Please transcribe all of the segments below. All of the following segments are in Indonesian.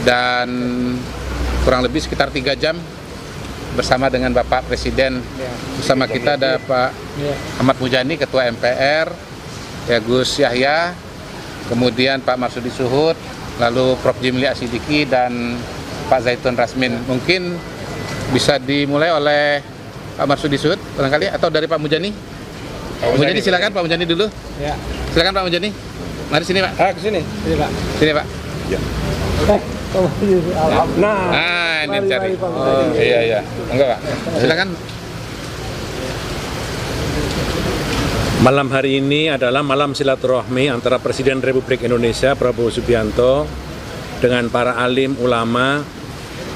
dan kurang lebih sekitar 3 jam bersama dengan Bapak Presiden. Bersama kita ada Pak Ahmad Muzani, Ketua MPR, ya Gus Yahya, kemudian Pak Marsudi Suhud, lalu Prof. Jimli Asidiki, dan Pak Zaitun Rasmin. Mungkin bisa dimulai oleh Pak Marsudi Suhud barangkali, atau dari Pak Muzani. Pak Muzani silakan, Pak Muzani dulu. Ya. Silakan Pak Muzani. Mari sini Pak. Ke sini. Sini Pak. Sini Pak. Ya. Nah, ini cari. Oh, iya. Enggak Pak. Silakan. Malam hari ini adalah malam silaturahmi antara Presiden Republik Indonesia Prabowo Subianto dengan para alim, ulama,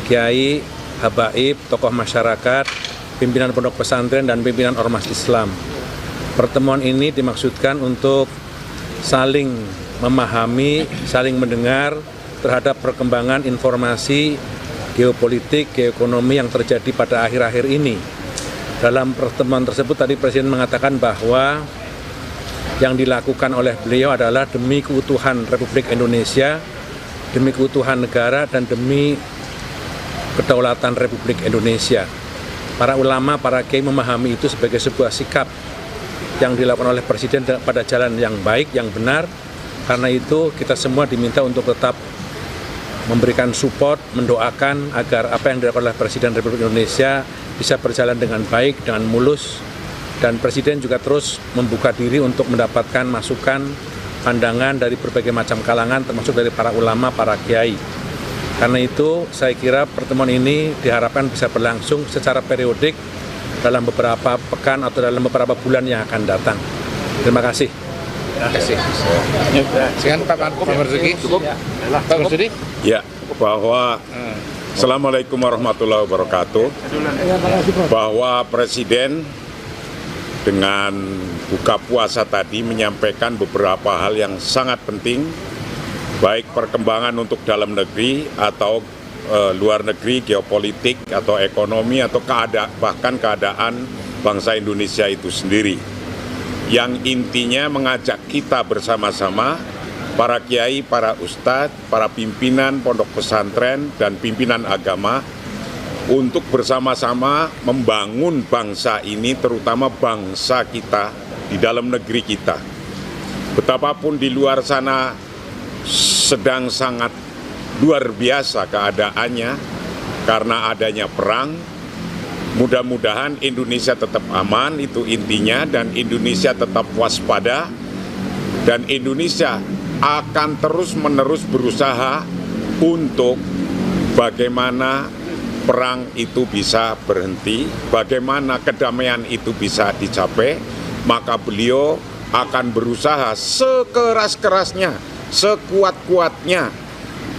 kiai, habaib, tokoh masyarakat, pimpinan pondok pesantren, dan pimpinan ormas Islam. Pertemuan ini dimaksudkan untuk saling memahami, saling mendengar terhadap perkembangan informasi geopolitik, geoekonomi yang terjadi pada akhir-akhir ini. Dalam pertemuan tersebut tadi Presiden mengatakan bahwa yang dilakukan oleh beliau adalah demi keutuhan Republik Indonesia, demi keutuhan negara, dan demi kedaulatan Republik Indonesia. Para ulama, para kiai memahami itu sebagai sebuah sikap yang dilakukan oleh Presiden pada jalan yang baik, yang benar. Karena itu kita semua diminta untuk tetap memberikan support, mendoakan agar apa yang dilakukan oleh Presiden Republik Indonesia bisa berjalan dengan baik, dengan mulus. Dan Presiden juga terus membuka diri untuk mendapatkan masukan, pandangan dari berbagai macam kalangan, termasuk dari para ulama, para kiai. Karena itu saya kira pertemuan ini diharapkan bisa berlangsung secara periodik dalam beberapa pekan atau dalam beberapa bulan yang akan datang. Terima kasih. Terima kasih. Silakan Pak Marsudi. Pak Marsudi. Ya, bahwa Assalamualaikum warahmatullahi wabarakatuh. Bahwa Presiden dengan buka puasa tadi menyampaikan beberapa hal yang sangat penting, baik perkembangan untuk dalam negeri atau luar negeri, geopolitik atau ekonomi atau bahkan keadaan bangsa Indonesia itu sendiri. Yang intinya mengajak kita bersama-sama, para kiai, para ustadz, para pimpinan pondok pesantren dan pimpinan agama untuk bersama-sama membangun bangsa ini, terutama bangsa kita di dalam negeri kita. Betapapun di luar sana sedang sangat luar biasa keadaannya karena adanya perang. Mudah-mudahan Indonesia tetap aman, itu intinya, dan Indonesia tetap waspada, dan Indonesia akan terus-menerus berusaha untuk bagaimana perang itu bisa berhenti, bagaimana kedamaian itu bisa dicapai. Maka beliau akan berusaha sekeras-kerasnya, sekuat-kuatnya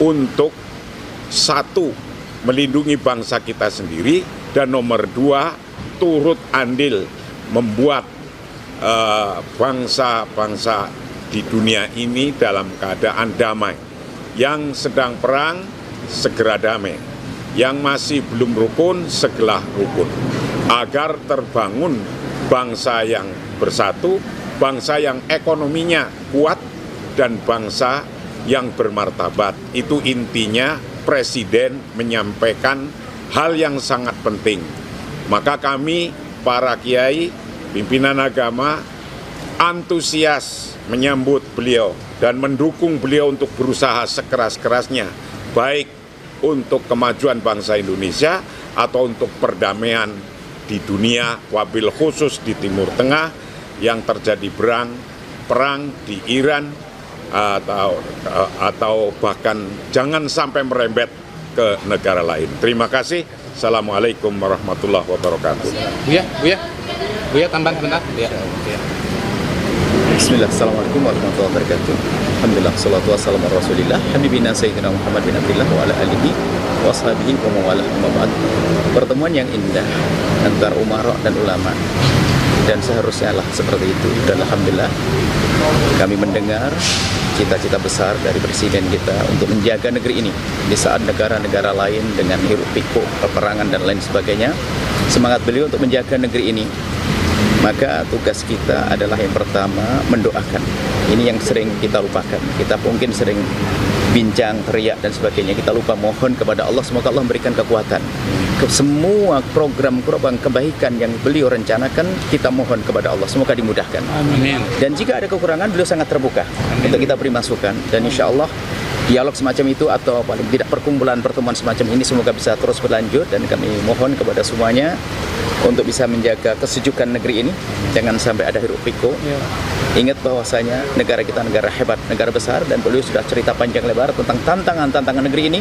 untuk satu, melindungi bangsa kita sendiri, dan nomor dua, turut andil membuat bangsa-bangsa di dunia ini dalam keadaan damai. Yang sedang perang, segera damai. Yang masih belum rukun, segera rukun. Agar terbangun bangsa yang bersatu, bangsa yang ekonominya kuat, dan bangsa yang bermartabat. Itu intinya Presiden menyampaikan hal yang sangat penting. Maka kami, para kiai, pimpinan agama, antusias menyambut beliau dan mendukung beliau untuk berusaha sekeras-kerasnya, baik untuk kemajuan bangsa Indonesia atau untuk perdamaian di dunia, wabil khusus di Timur Tengah yang terjadi perang di Iran, atau bahkan jangan sampai merembet ke negara lain. Terima kasih. Assalamualaikum warahmatullahi wabarakatuh. Buya tambah sebentar. Bismillah, Assalamualaikum warahmatullahi wabarakatuh. Alhamdulillah, salatu wassalamu ala rasulillah Habibina Sayyidina Muhammad bin Abdillah wa ala alihi wa ashabihi wa mawalah amma ba'd. Pertemuan yang indah antara umara dan ulama, dan seharusnya lah seperti itu. Dan Alhamdulillah kami mendengar cita-cita besar dari Presiden kita untuk menjaga negeri ini di saat negara-negara lain dengan hiruk pikuk, peperangan dan lain sebagainya. Semangat beliau untuk menjaga negeri ini. Maka tugas kita adalah yang pertama mendoakan. Ini yang sering kita lupakan. Kita mungkin sering bincang, teriak dan sebagainya. Kita lupa mohon kepada Allah, semoga Allah memberikan kekuatan. Semua program kebaikan yang beliau rencanakan, kita mohon kepada Allah, semoga dimudahkan. Amin. Dan jika ada kekurangan, beliau sangat terbuka untuk kita beri masukan. Dan insya Allah dialog semacam itu atau paling tidak pertemuan semacam ini semoga bisa terus berlanjut, dan kami mohon kepada semuanya untuk bisa menjaga kesejukan negeri ini, jangan sampai ada hiruk pikuk. Ingat bahwasanya negara kita negara hebat, negara besar, dan beliau sudah cerita panjang lebar tentang tantangan negeri ini,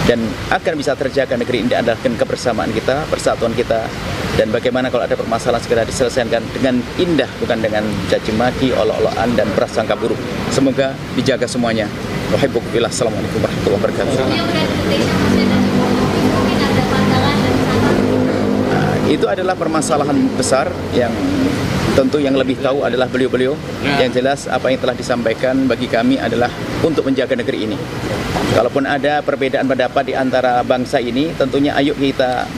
dan akan bisa terjaga negeri ini diandalkan kebersamaan kita, persatuan kita, dan bagaimana kalau ada permasalahan segera diselesaikan dengan indah, bukan dengan caci maki, olok-olokan dan prasangka buruk. Semoga dijaga semuanya. Wahaibukumillah. Assalamualaikum warahmatullahi wabarakatuh. Itu adalah permasalahan besar yang tentu yang lebih tahu adalah beliau-beliau. Yang jelas apa yang telah disampaikan bagi kami adalah untuk menjaga negeri ini. Kalaupun ada perbedaan pendapat di antara bangsa ini, tentunya ayo kita